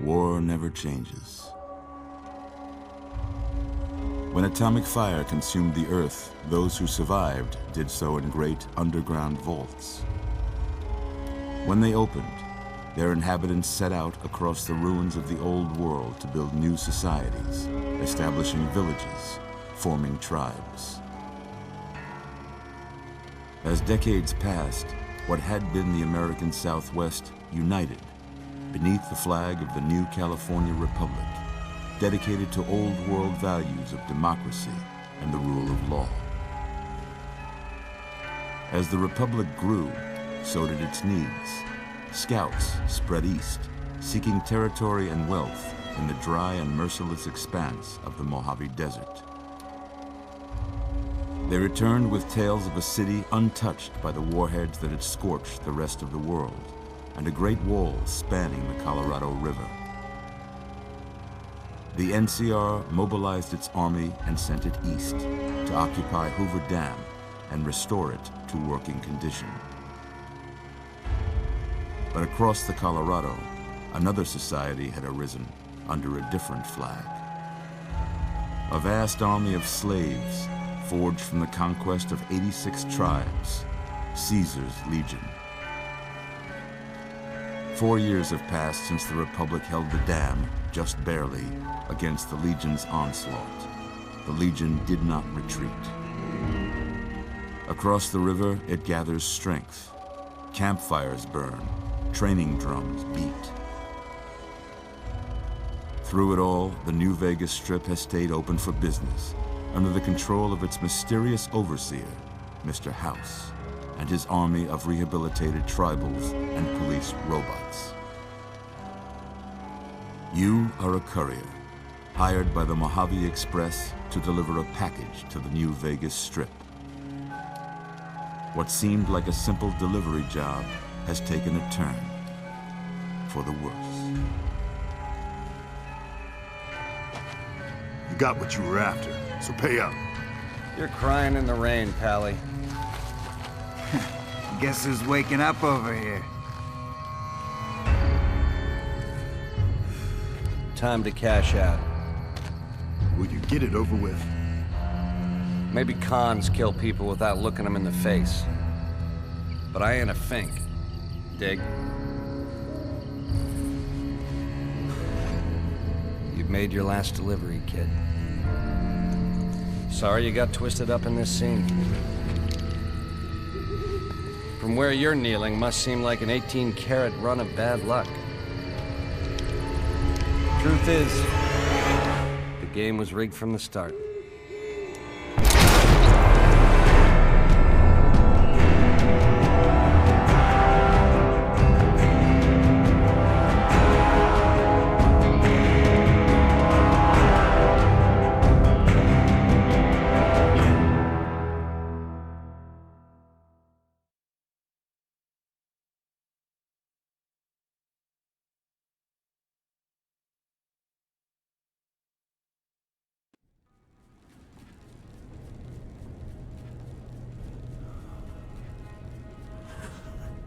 War never changes. When atomic fire consumed the Earth, those who survived did so in great underground vaults. When they opened, their inhabitants set out across the ruins of the old world to build new societies, establishing villages, forming tribes. As decades passed, what had been the American Southwest united beneath the flag of the new California Republic, dedicated to old world values of democracy and the rule of law. As the Republic grew, so did its needs. Scouts spread east, seeking territory and wealth in the dry and merciless expanse of the Mojave Desert. They returned with tales of a city untouched by the warheads that had scorched the rest of the world, and a great wall spanning the Colorado River. The NCR mobilized its army and sent it east to occupy Hoover Dam and restore it to working condition. But across the Colorado, another society had arisen under a different flag. A vast army of slaves forged from the conquest of 86 tribes, Caesar's Legion. 4 years have passed since the Republic held the dam, just barely, against the Legion's onslaught. The Legion did not retreat. Across the river, it gathers strength. Campfires burn, training drums beat. Through it all, the New Vegas Strip has stayed open for business, under the control of its mysterious overseer, Mr. House, and his army of rehabilitated tribals and police robots. You are a courier, hired by the Mojave Express to deliver a package to the New Vegas Strip. What seemed like a simple delivery job has taken a turn for the worse. You got what you were after, so pay up. You're crying in the rain, Pally. Guess who's waking up over here? Time to cash out. Will you get it over with? Maybe cons kill people without looking them in the face. But I ain't a fink. Dig? You've made your last delivery, kid. Sorry you got twisted up in this scene. From where you're kneeling must seem like an 18-carat run of bad luck. Truth is, the game was rigged from the start.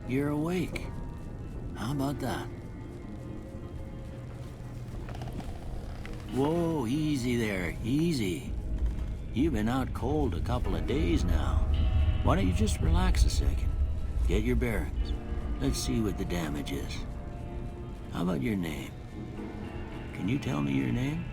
You're awake. How about that? Whoa, easy there, easy. You've been out cold a couple of days now. Why don't you just relax a second? Get your bearings. Let's see what the damage is. How about your name? Can you tell me your name?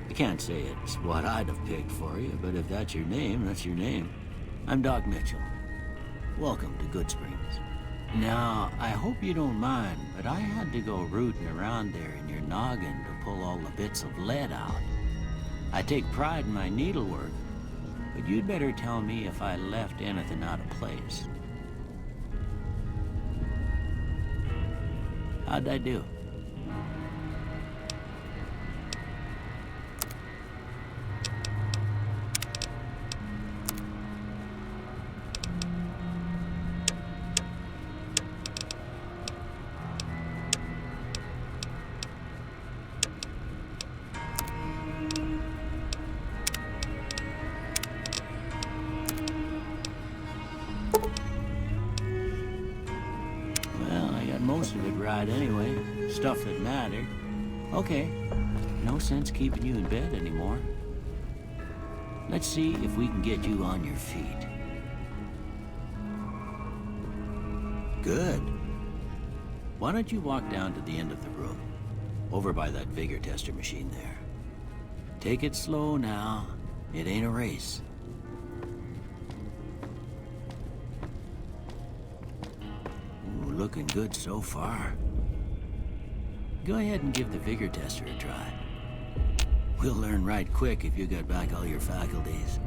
I can't say it's what I'd have picked for you, but if that's your name, that's your name. I'm Doc Mitchell. Welcome to Goodsprings. Now, I hope you don't mind, but I had to go rooting around there in your noggin to pull all the bits of lead out. I take pride in my needlework, but you'd better tell me if I left anything out of place. How'd I do? most of it right anyway. Stuff that mattered. Okay, no sense keeping you in bed anymore. Let's see if we can get you on your feet. Good. Why don't you walk down to the end of the room, over by that vigor tester machine there. Take it slow now. It ain't a race. Ooh, looking good so far. Go ahead and give the vigor tester a try. We'll learn right quick if you got back all your faculties.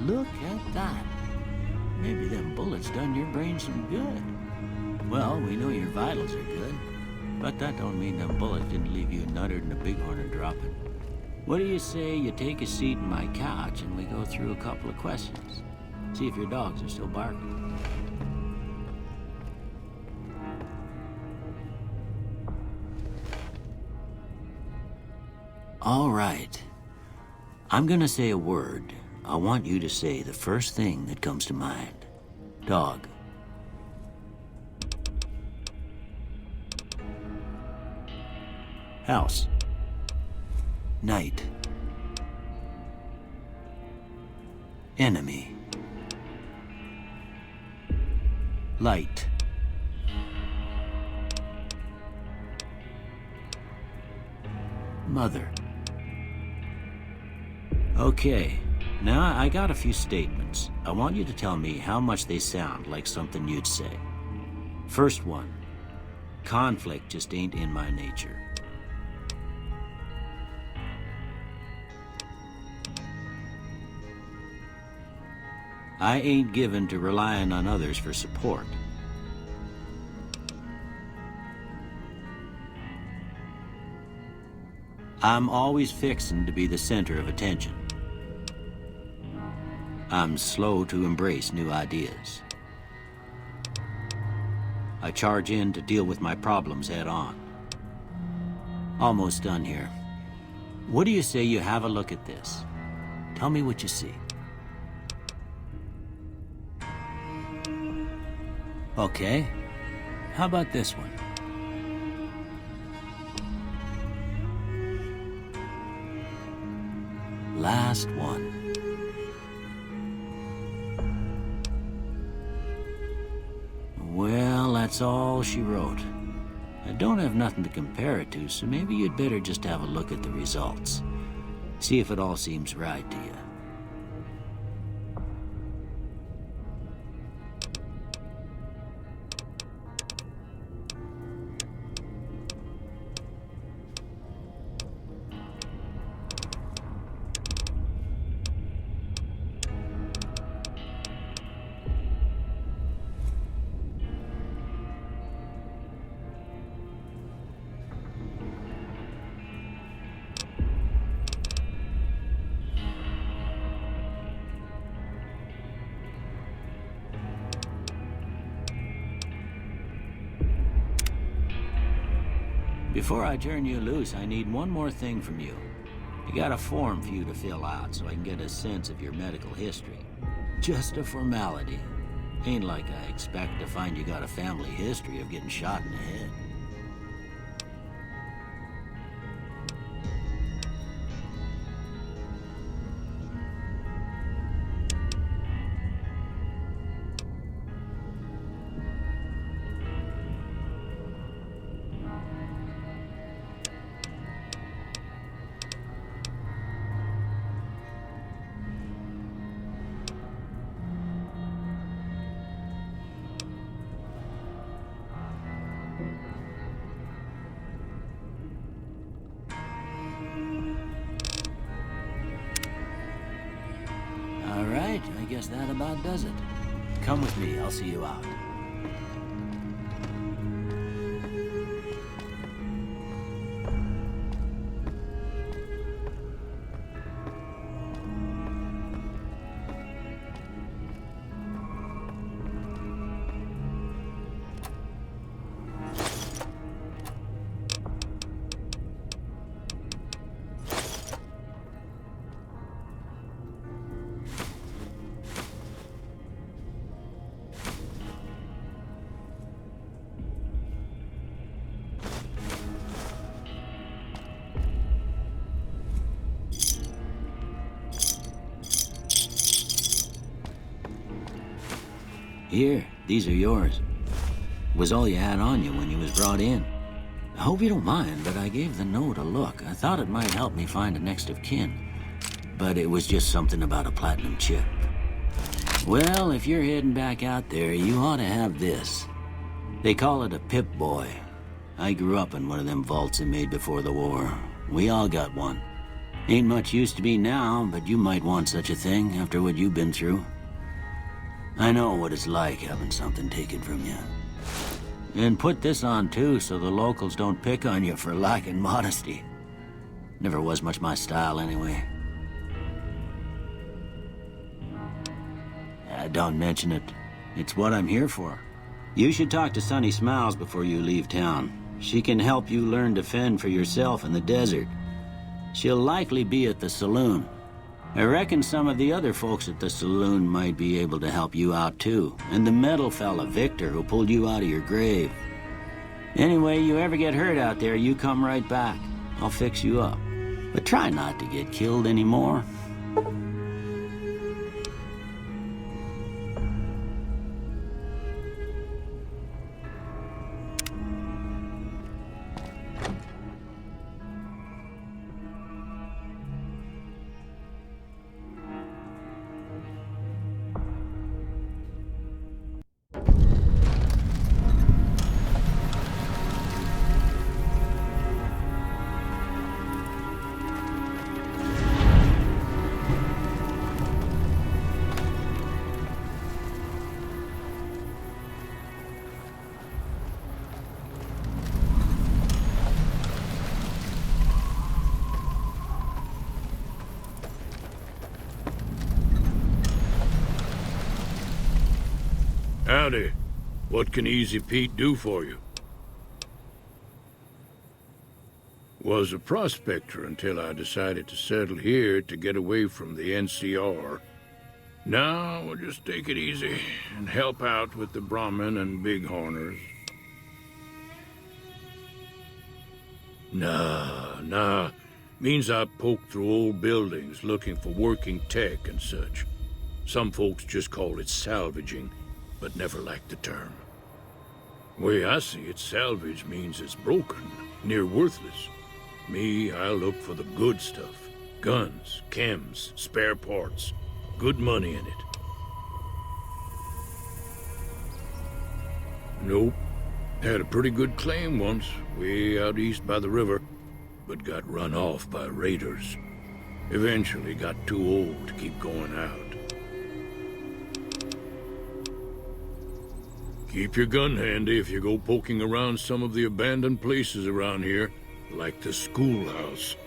Look at that. Maybe them bullets done your brain some good. Well, we know your vitals are good, but that don't mean them bullets didn't leave you nuttered and a bighorn a dropping. What do you say you take a seat in my couch and we go through a couple of questions? See if your dogs are still barking. All right. I'm gonna say a word. I want you to say the first thing that comes to mind. Dog. House. Night. Enemy. Light. Mother. Okay. Now, I got a few statements. I want you to tell me how much they sound like something you'd say. First one. Conflict just ain't in my nature. I ain't given to relying on others for support. I'm always fixin' to be the center of attention. I'm slow to embrace new ideas. I charge in to deal with my problems head on. Almost done here. What do you say you have a look at this? Tell me what you see. Okay. How about this one? Last one. Well, that's all she wrote. I don't have nothing to compare it to, so maybe you'd better just have a look at the results. See if it all seems right to you. Before I turn you loose, I need one more thing from you. I got a form for you to fill out so I can get a sense of your medical history. Just a formality. Ain't like I expect to find you got a family history of getting shot in the head. guess that about does it. Come with me, I'll see you out. Here, these are yours. Was all you had on you when you was brought in. I hope you don't mind, but I gave the note a look. I thought it might help me find a next of kin. But it was just something about a platinum chip. Well, if you're heading back out there, you ought to have this. They call it a Pip-Boy. I grew up in one of them vaults they made before the war. We all got one. Ain't much use to me now, but you might want such a thing after what you've been through. I know what it's like having something taken from you. And put this on too, so the locals don't pick on you for lacking modesty. Never was much my style anyway. Don't mention it. It's what I'm here for. You should talk to Sunny Smiles before you leave town. She can help you learn to fend for yourself in the desert. She'll likely be at the saloon. I reckon some of the other folks at the saloon might be able to help you out too. And the metal fella, Victor, who pulled you out of your grave. Anyway, you ever get hurt out there, you come right back. I'll fix you up. But try not to get killed anymore. Howdy. What can Easy Pete do for you? Was a prospector until I decided to settle here to get away from the NCR. Now we'll just take it easy and help out with the Brahmin and Bighorners. Nah. Means I poke through old buildings looking for working tech and such. Some folks just call it salvaging, but never liked the term. Way I see it, salvage means it's broken, near worthless. Me, I look for the good stuff. Guns, chems, spare parts. Good money in it. Nope. Had a pretty good claim once, way out east by the river, but got run off by raiders. Eventually got too old to keep going out. Keep your gun handy if you go poking around some of the abandoned places around here, like the schoolhouse.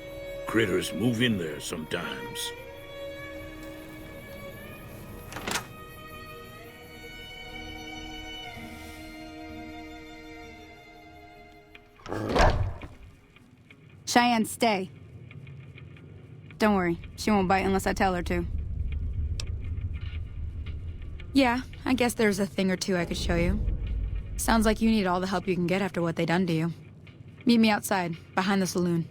Critters move in there sometimes. Cheyenne, stay. Don't worry, she won't bite unless I tell her to. Yeah, I guess there's a thing or two I could show you. Sounds like you need all the help you can get after what they done to you. Meet me outside, behind the saloon.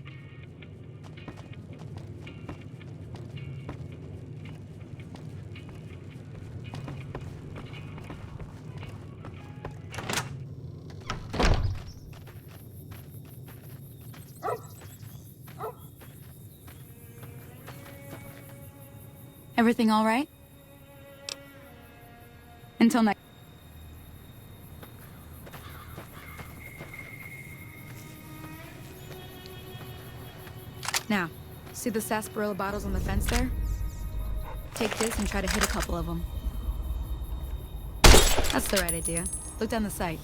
Everything all right? Until next. Now, see the sarsaparilla bottles on the fence there? Take this and try to hit a couple of them. That's the right idea. Look down the sight.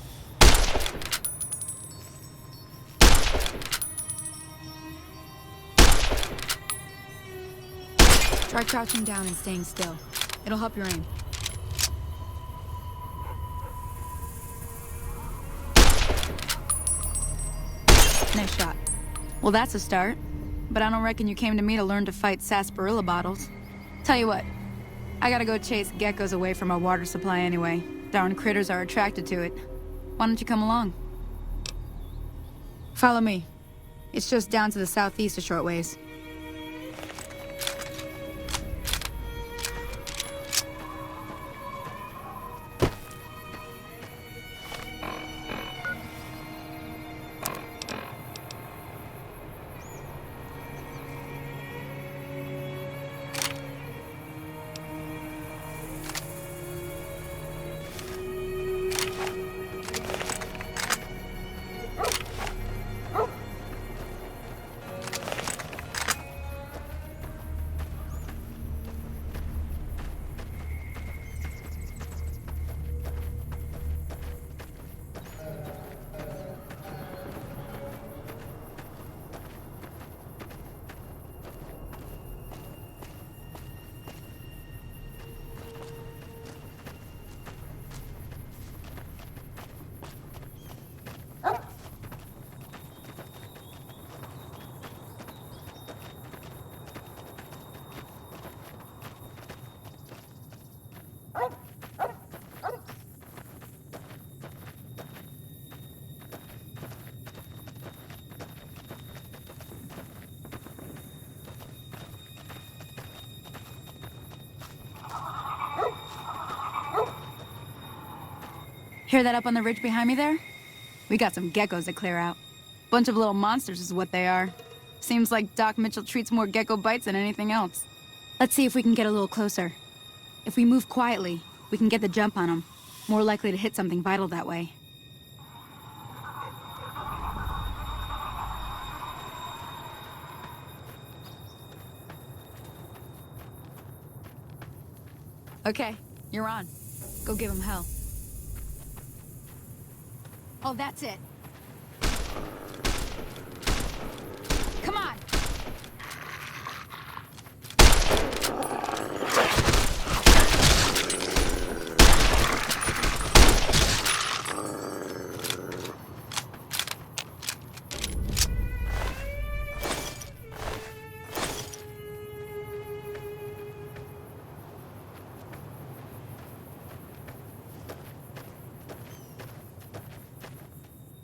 Try crouching down and staying still. It'll help your aim. Nice shot. Well, that's a start. But I don't reckon you came to me to learn to fight sarsaparilla bottles. Tell you what, I gotta go chase geckos away from our water supply anyway. Darn critters are attracted to it. Why don't you come along? Follow me. It's just down to the southeast a short ways. Hear that up on the ridge behind me there? We got some geckos to clear out. Bunch of little monsters is what they are. Seems like Doc Mitchell treats more gecko bites than anything else. Let's see if we can get a little closer. If we move quietly, we can get the jump on them. More likely to hit something vital that way. Okay, you're on. Go give him hell. Oh, that's it. Come on!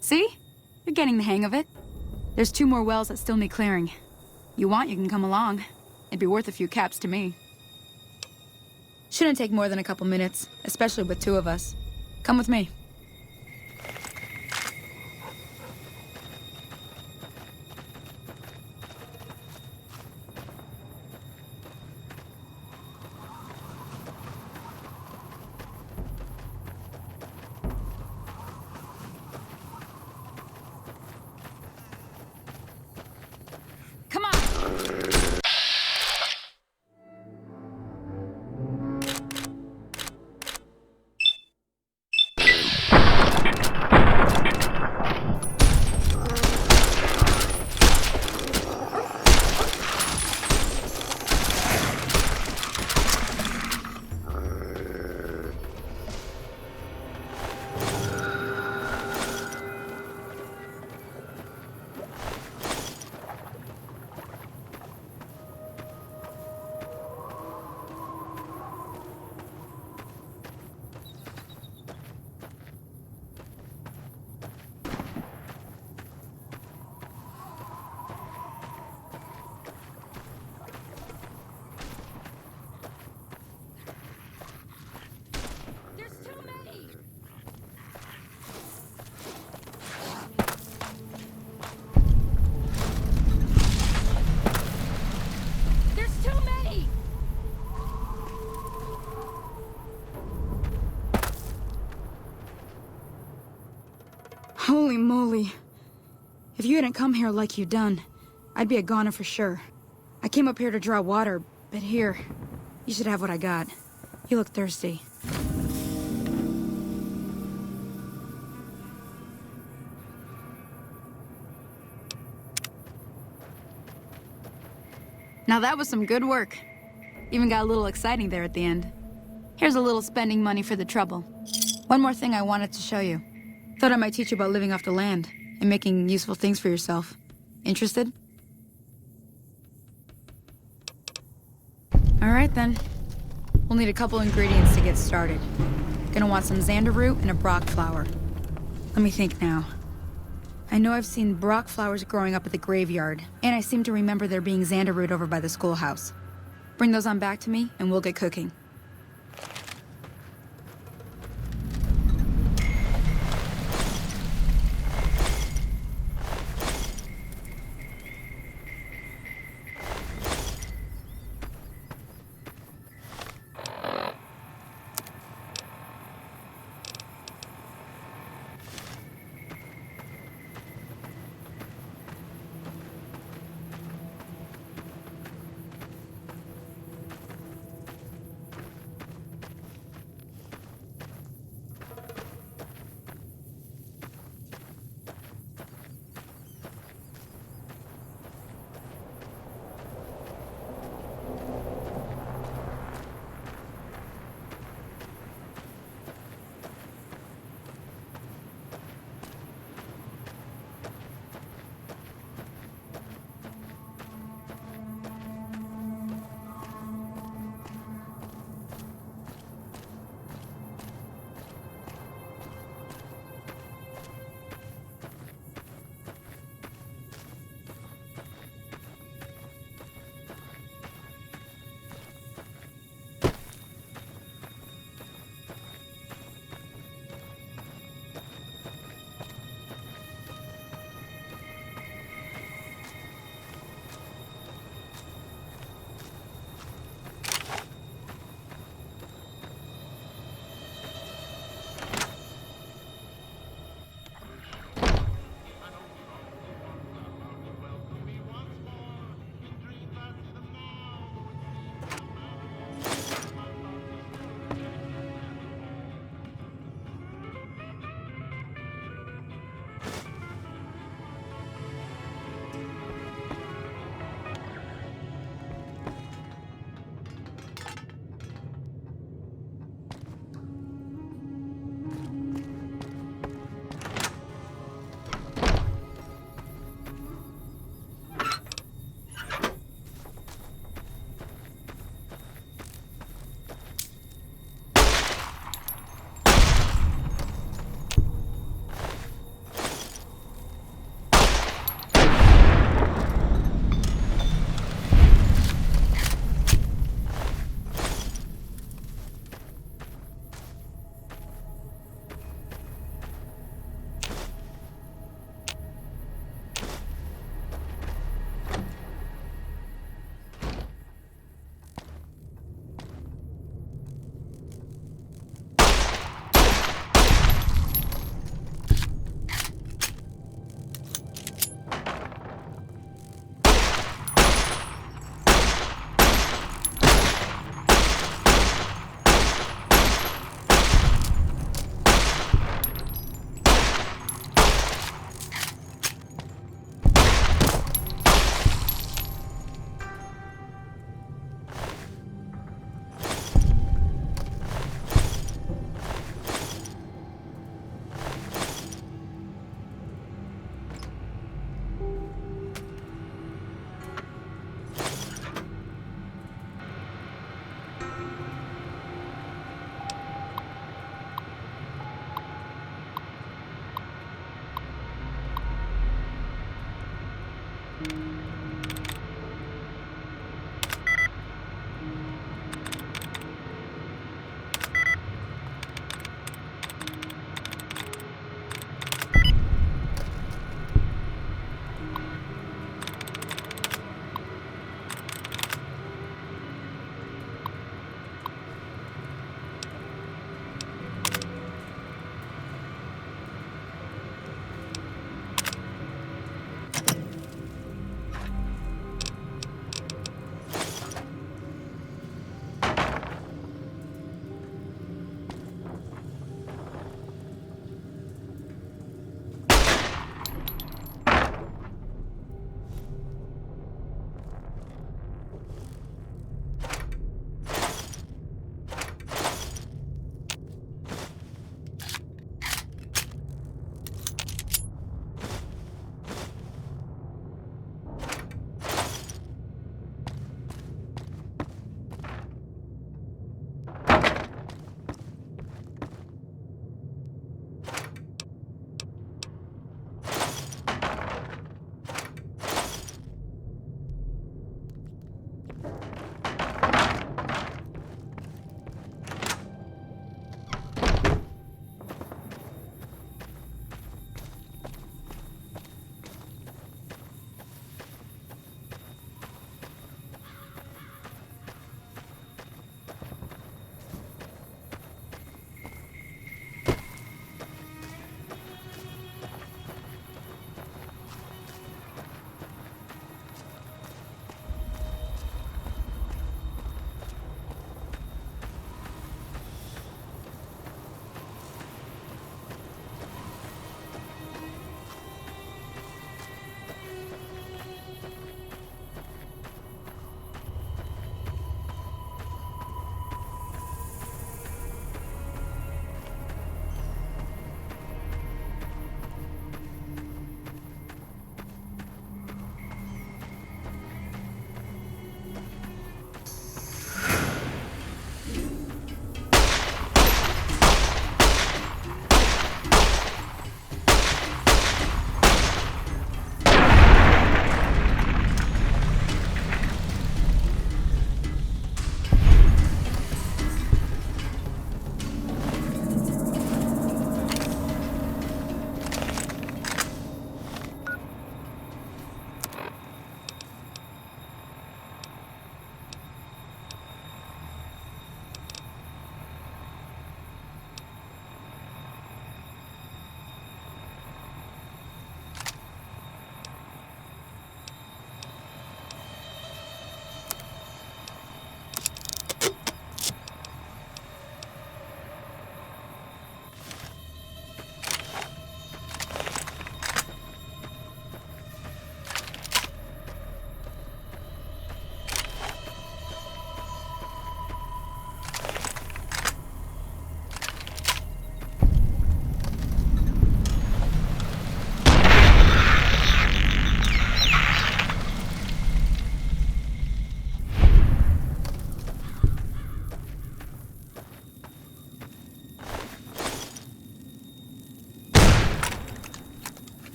See? You're getting the hang of it. There's 2 more wells that still need clearing. You want, you can come along. It'd be worth a few caps to me. Shouldn't take more than a couple minutes, especially with 2 of us. Come with me. Come on! Holy moly. If you hadn't come here like you done, I'd be a goner for sure. I came up here to draw water, but here... You should have what I got. You look thirsty. Now that was some good work. Even got a little exciting there at the end. Here's a little spending money for the trouble. One more thing I wanted to show you. Thought I might teach you about living off the land and making useful things for yourself. Interested? All right then. We'll need a couple ingredients to get started. Gonna want some xander root and a brock flower. Let me think now. I know I've seen brock flowers growing up at the graveyard, and I seem to remember there being xander root over by the schoolhouse. Bring those on back to me, and we'll get cooking.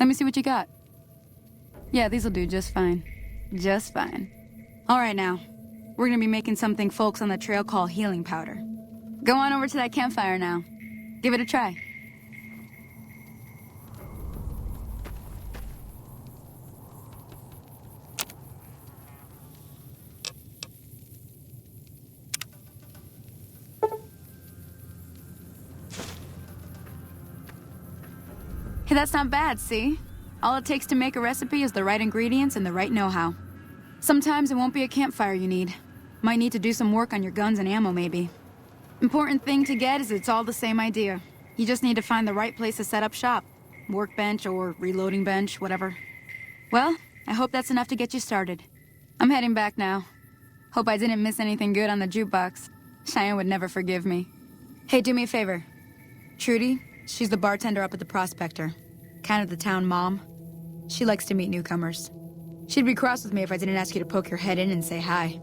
Let me see what you got. Yeah, these'll do just fine. Just fine. All right, now. We're gonna be making something folks on the trail call healing powder. Go on over to that campfire now. Give it a try. Hey, that's not bad, see? All it takes to make a recipe is the right ingredients and the right know-how. Sometimes it won't be a campfire you need. Might need to do some work on your guns and ammo, maybe. Important thing to get is it's all the same idea. You just need to find the right place to set up shop. Workbench or reloading bench, whatever. Well, I hope that's enough to get you started. I'm heading back now. Hope I didn't miss anything good on the jukebox. Cheyenne would never forgive me. Hey, do me a favor. Trudy, she's the bartender up at the Prospector. Kind of the town mom. She likes to meet newcomers. She'd be cross with me if I didn't ask you to poke your head in and say hi.